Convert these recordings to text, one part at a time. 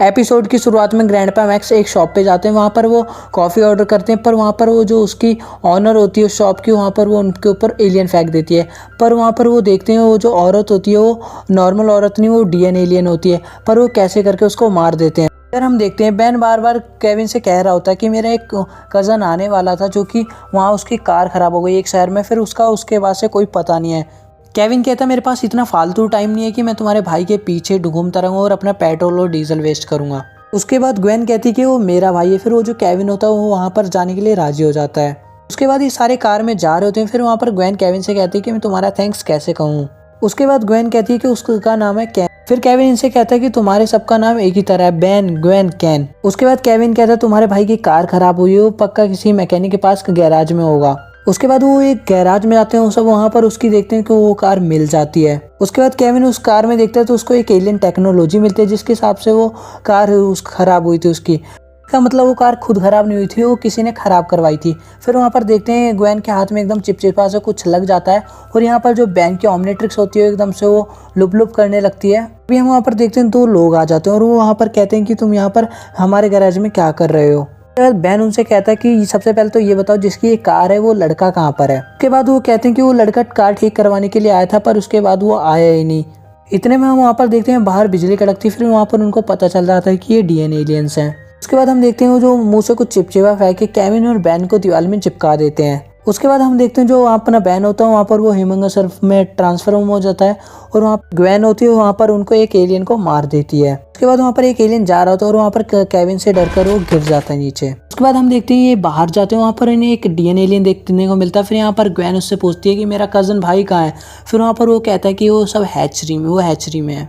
Episode की शुरुआत में ग्रैंडपा मैक्स एक शॉप पे जाते हैं। वहाँ पर वो कॉफ़ी ऑर्डर करते हैं, पर वहाँ पर वो जो उसकी ऑनर होती है उस शॉप की, वहाँ पर वो उनके ऊपर एलियन फेंक देती है। पर वहाँ पर वो देखते हैं वो जो औरत होती है वो नॉर्मल औरत नहीं, वो डीएनए एलियन होती है। पर वो कैसे करके उसको मार देते हैं। फिर हम देखते हैं बेन बार बार केविन से कह रहा होता है कि मेरा एक कज़न आने वाला था, जो कि वहाँ उसकी कार ख़राब हो गई एक शहर में, फिर उसके बाद से कोई पता नहीं है। केविन कहता है मेरे पास इतना फालतू टाइम नहीं है कि मैं तुम्हारे भाई के पीछे घूमता रहूँगा और अपना पेट्रोल और डीजल वेस्ट करूँगा। उसके बाद ग्वेन कहती कि वो मेरा भाई है। फिर वो जो केविन होता है वो वहाँ पर जाने के लिए राजी हो जाता है। उसके बाद ये सारे कार में जा रहे होते हैं। फिर वहाँ पर ग्वेन केविन से कहती है कि मैं तुम्हारा थैंक्स कैसे कहूँ। उसके बाद ग्वेन कहती है कि उसका नाम है कैन। फिर केविन इनसे कहता है कि तुम्हारे सबका नाम एक ही तरह है, बेन, ग्वेन, कैन। उसके बाद केविन कहता है तुम्हारे भाई की कार खराब हुई है, वो पक्का किसी मैकेनिक के पास गैराज में होगा। उसके बाद वो एक गैराज में आते हैं, वो सब वहाँ पर उसकी देखते हैं कि वो कार मिल जाती है। उसके बाद केविन उस कार में देखता है तो उसको एक एलियन टेक्नोलॉजी मिलती है, जिसके हिसाब से वो कार खराब हुई थी उसकी। इसका मतलब वो कार खुद खराब नहीं हुई थी, वो किसी ने खराब करवाई थी। फिर वहाँ पर देखते हैं ग्वेन के हाथ में एकदम चिपचिपा सा कुछ लग जाता है और यहाँ पर जो बैंक की ऑमनिट्रिक्स होती है एकदम से वो लुप लुप करने लगती है। अभी हम वहाँ पर देखते हैं दो लोग आ जाते हैं और वो वहाँ पर कहते हैं कि तुम यहाँ पर हमारे गैराज में क्या कर रहे हो। बेन उनसे कहता है कि सबसे पहले तो ये बताओ जिसकी ये कार है वो लड़का कहाँ पर है। उसके बाद वो कहते हैं कि वो लड़का कार ठीक करवाने के लिए आया था, पर उसके बाद वो आया ही नहीं। इतने में हम वहाँ पर देखते हैं बाहर बिजली कड़कती, फिर वहाँ पर उनको पता चल जाता है कि ये डीएनए एलियंस हैं। उसके बाद हम देखते हैं वो जो मुंह से कुछ चिपचिपा फेंक के केविन और बेन को दीवार में चिपका देते हैं। उसके बाद हम देखते हैं जो अपना बेन होता है वहाँ पर वो ह्यूमंगस अर्थ में ट्रांसफॉर्म हो जाता है और वहाँ ग्वेन होती है वहाँ पर उनको एक एलियन को मार देती है। उसके बाद वहाँ पर एक एलियन जा रहा होता है और वहाँ पर केविन से डरकर वो गिर जाता है नीचे। उसके बाद हम देखते हैं ये बाहर जाते हैं, वहाँ पर इन्हें एक डीएनए एलियन देखने को मिलता है। फिर यहाँ पर ग्वेन उससे पूछती है कि मेरा कज़न भाई कहाँ है। फिर वहाँ पर वो कहता है कि वो सब हैचरी में है।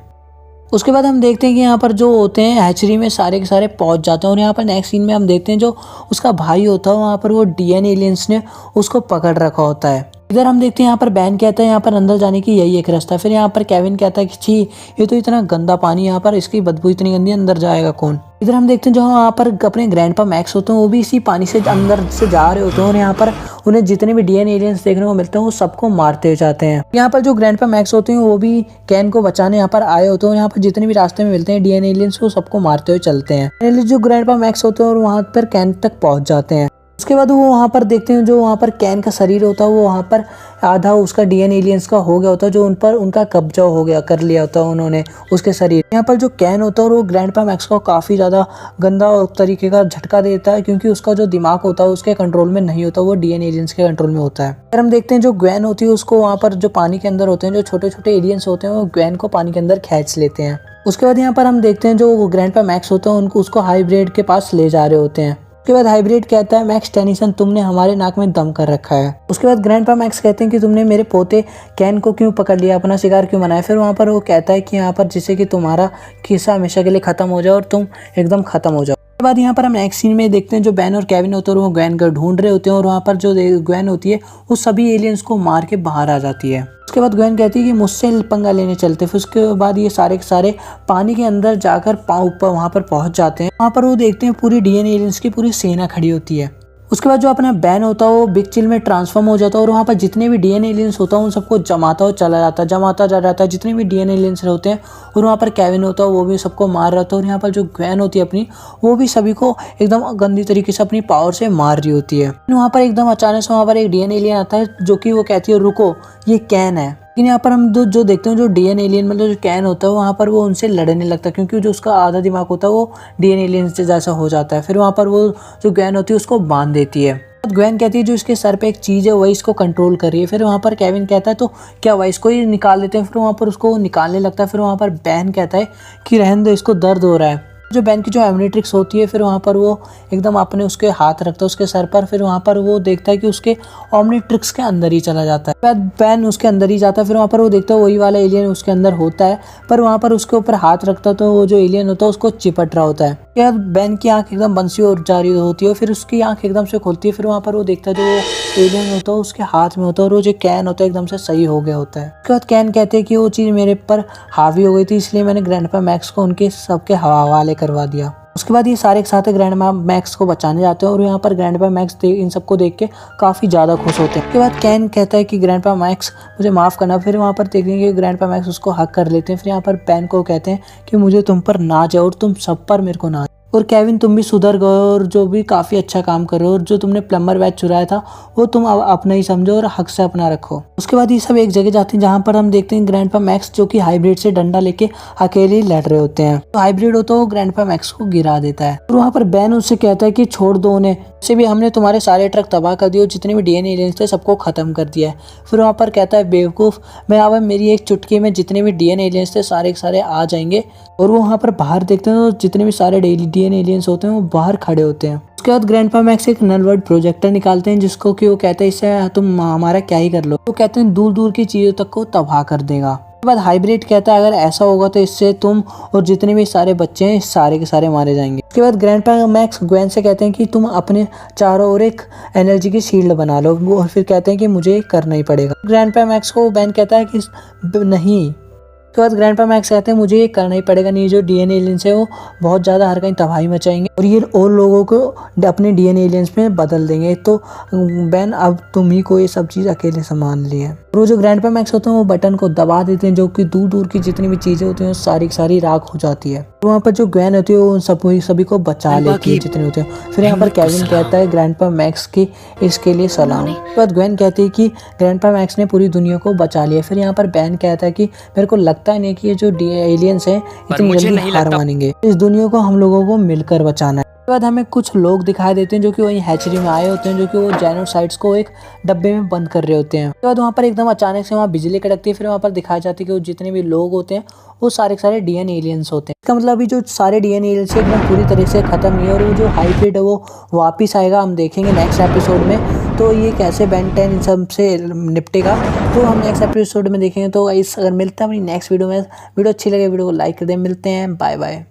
उसके बाद हम देखते हैं कि यहाँ पर जो होते हैं हैचरी में सारे के सारे पहुँच जाते हैं और यहाँ पर नेक्स्ट सीन में हम देखते हैं जो उसका भाई होता है वहाँ पर वो डीएनए एलियंस ने उसको पकड़ रखा होता है। इधर हम देखते हैं यहाँ पर बैन कहता है यहाँ पर अंदर जाने की यही एक रास्ता है। फिर यहाँ पर केविन कहता है कि छी ये तो इतना गंदा पानी, यहाँ पर इसकी बदबू इतनी गंदी, अंदर जाएगा कौन। इधर हम देखते हैं जो वहाँ पर अपने ग्रैंडपा मैक्स होते हैं वो भी इसी पानी से अंदर से जा रहे होते हैं और यहाँ पर उन्हें जितने भी डीएनए एलियंस देखने को मिलते हैं वो सबको मारते जाते हैं। यहाँ पर जो ग्रैंडपा मैक्स होते हैं वो भी कैन को बचाने यहाँ पर आए होते हैं। यहाँ पर जितने भी रास्ते में मिलते हैं डीएनए एलियंस वो सबको मारते हुए चलते हैं। जो ग्रैंडपा मैक्स होते हैं और वहाँ पर कैन तक पहुँच जाते हैं। उसके बाद वो वहाँ पर देखते हैं जो वहाँ पर कैन का शरीर होता है वो वहाँ पर आधा उसका डीएनए एलियंस का हो गया होता है, जो उन पर उनका कब्जा हो गया कर लिया होता है उन्होंने उसके शरीर। यहाँ पर जो कैन होता है वो ग्रैंडपा मैक्स को काफ़ी ज़्यादा गंदा तरीके का झटका देता है, क्योंकि उसका जो दिमाग होता है उसके कंट्रोल में नहीं होता, वो डीएनए एलियंस के कंट्रोल में होता है। फिर हम देखते हैं जो ग्वेन होती है उसको वहाँ पर जो पानी के अंदर होते हैं जो छोटे छोटे एलियंस होते हैं वो ग्वेन को पानी के अंदर खींच लेते हैं। उसके बाद यहाँ पर हम देखते हैं जो ग्रैंडपा मैक्स होते हैं उनको उसको हाइब्रिड के पास ले जा रहे होते हैं। उसके बाद हाइब्रिड कहता है मैक्स टेनिसन तुमने हमारे नाक में दम कर रखा है। उसके बाद ग्रैंडपा मैक्स कहते हैं कि तुमने मेरे पोते कैन को क्यों पकड़ लिया, अपना शिकार क्यों बनाया। फिर वहाँ पर वो कहता है कि यहाँ पर जिससे कि तुम्हारा किस्सा हमेशा के लिए खत्म हो जाए और तुम एकदम खत्म हो जाओ। उसके बाद यहाँ पर हम नेक्स्ट सीन में देखते हैं जो बेन और केविन होते हैं वो ग्वेन को ढूंढ रहे होते हैं और वहाँ पर जो ग्वेन होती है वो सभी एलियंस को मार के बाहर आ जाती है। उसके बाद ग्वेन कहती है कि मुझसे पंगा लेने चलते। फिर उसके बाद ये सारे के सारे पानी के अंदर जाकर पाँव ऊपर वहाँ पर पहुँच जाते हैं। वहाँ पर वो देखते हैं पूरी डीएनए एलियंस की पूरी सेना खड़ी होती है। उसके बाद जो अपना बैन होता है वो बिग चिल में ट्रांसफॉर्म हो जाता है और वहाँ पर जितने भी डीएनए एलियंस होता है उन सबको जमाता हो चला जाता है, जमाता जा जाता है जितने भी डीएनए एलियंस होते हैं। और वहाँ पर केविन होता है वो भी सबको मार रहा था और यहाँ पर जो ग्वेन होती है अपनी वो भी सभी को एकदम गंदी तरीके से अपनी पावर से मार रही होती है। वहाँ पर एकदम अचानक से वहाँ पर एक डीएनए एलियन आता है जो कि वो कहती है रुको ये कैन है। लेकिन यहाँ पर हम जो देखते हैं जो डीएनए एलियन मतलब जो कैन होता है वहाँ पर वो उनसे लड़ने लगता है, क्योंकि जो उसका आधा दिमाग होता है वो डीएनए एलियन से जैसा हो जाता है। फिर वहाँ पर वो जो ग्वेन होती है उसको बांध देती है। ग्वेन कहती है जो इसके सर पे एक चीज़ है वही इसको कंट्रोल कर रही है। फिर वहाँ पर केविन कहता है तो क्या वही इसको ही निकाल देते हैं। फिर वहाँ पर उसको निकालने लगता है। फिर वहाँ पर बैन कहता है कि रहने दो इसको दर्द हो रहा है। जो बैन की जो एमनिट्रिक्स होती है फिर वहाँ पर वो एकदम अपने उसके हाथ रखता है उसके सर पर। फिर वहाँ पर वो देखता है कि उसके ऑमनिट्रिक्स के अंदर ही चला जाता है। बैन उसके अंदर ही जाता है। फिर वहाँ पर वो देखता है वही वाला एलियन उसके अंदर होता है, पर वहाँ पर उसके ऊपर हाथ रखता है तो वो जो एलियन होता है उसको चिपट रहा होता है। यार बैन की आंख एकदम बंसी और जा रही होती है, फिर उसकी आंख एकदम से खुलती है। फिर वहाँ पर वो देखता है जो एलियन होता है उसके हाथ में होता है और वो जो कैन होता है एकदम से सही हो गया होता है। उसके बाद कैन कहते हैं कि वो चीज़ मेरे पर हावी हो गई थी, इसलिए मैंने ग्रैंडपा मैक्स को उनके सबके हवाले करवा दिया। उसके बाद ये सारे एक साथ ग्रैंडपा मैक्स को बचाने जाते हैं और यहाँ पर ग्रैंडपा मैक्स इन सबको देख के काफ़ी ज़्यादा खुश होते हैं। उसके बाद कैन कहता है कि ग्रैंडपा मैक्स मुझे माफ़ करना। फिर वहाँ पर देखेंगे कि ग्रैंडपा मैक्स उसको हक कर लेते हैं। फिर यहाँ पर पेन को कहते हैं कि मुझे तुम पर नाज है और तुम सब पर मेरे को नाज, और केविन तुम भी सुधर गए और जो भी काफ़ी अच्छा काम कर रहे हो, और जो तुमने प्लम्बर बैच चुराया था वो तुम अब अपना ही समझो और हक से अपना रखो। उसके बाद ये सब एक जगह जाते हैं जहाँ पर हम देखते हैं ग्रैंडपा मैक्स जो कि हाइब्रिड से डंडा लेके अकेले ही लड़ रहे होते हैं। तो हाइब्रिड होता है वो ग्रैंडपा मैक्स को गिरा देता है और वहाँ पर बैन उससे कहता है कि छोड़ दो उन्हें, से भी हमने तुम्हारे सारे ट्रक तबाह कर दिए और जितने भी डीएनए एलियंस थे सबको खत्म कर दिया है। फिर वहाँ पर कहता है बेवकूफ़, मैं अब मेरी एक चुटकी में जितने भी डीएनए एलियंस थे सारे के सारे आ जाएंगे। और वो वहाँ पर बाहर देखते हैं तो जितने भी सारे डीएनए एलियंस होते हैं वो बाहर खड़े होते हैं। उसके बाद ग्रैंडपा मैक्स एक नलवर्ड प्रोजेक्टर निकालते हैं जिसको कि वो कहते हैं इससे तुम हमारा क्या ही कर लो। तो कहते हैं दूर दूर की चीज़ों तक को तबाह कर देगा। उसके बाद हाइब्रिड कहता है अगर ऐसा होगा तो इससे तुम और जितने भी सारे बच्चे हैं सारे के सारे मारे जाएंगे। उसके बाद ग्रैंडपा मैक्स ग्वेन से कहते हैं कि तुम अपने चारों ओर एक एनर्जी की शील्ड बना लो, और फिर कहते हैं कि मुझे करना ही पड़ेगा। ग्रैंडपा मैक्स को बैन कहता है कि नहीं। उसके बाद ग्रैंडपा मैक्स कहते हैं मुझे ये करना ही पड़ेगा, नहीं जो डीएनए एलियंस है वो बहुत ज़्यादा हर कहीं तबाही मचाएंगे और ये और लोगों को अपने डीएनए एलियंस में बदल देंगे। तो बैन अब तुम ही को ये सब चीज़ अकेले संभाल ली है। और वो जो ग्रैंडपा मैक्स होते हैं वो बटन को दबा देते हैं जो कि दूर दूर की जितनी भी चीज़ें होती हैं सारी सारी राख हो जाती है। तो वहाँ पर जो ग्वेन होती है वो उन सभी को बचा लेती है जितने होते हैं। फिर यहाँ पर केविन कहता है ग्रैंडपा मैक्स की इसके लिए सलाम। उसके बाद ग्वेन कहती है कि ग्रैंडपा मैक्स ने पूरी दुनिया को बचा लिया। फिर यहाँ पर बैन कहता है कि मेरे को लगता नहीं कि ये जो एलियंस हैं इतनी जल्दी हार मानेंगे, इस दुनिया को हम लोगों को मिलकर बचाना है। उसके बाद हमें कुछ लोग दिखाई देते हैं जो कि वही हैचरी में आए होते हैं, जो कि वो जेनोसाइड्स को एक डब्बे में बंद कर रहे होते हैं। उसके बाद वहाँ पर एकदम अचानक से वहाँ बिजली कड़कती है। फिर वहाँ पर दिखाई जाती है कि वो जितने भी लोग होते हैं वो सारे के सारे डीएनए एलियंस होते हैं। इसका मतलब अभी जो सारे डीएनए एलियंस है एकदम पूरी तरह से खत्म नहीं है और वो जो हाइब्रिड है वो वापिस आएगा, हम देखेंगे नेक्स्ट एपिसोड में। तो ये कैसे बेन 10 इन सब से निपटेगा तो हम नेक्स्ट एपिसोड में देखेंगे। तो इस अगर मिलता है अपनी नेक्स्ट वीडियो में, वीडियो अच्छी लगे वीडियो को लाइक कर दें। मिलते हैं, बाय बाय।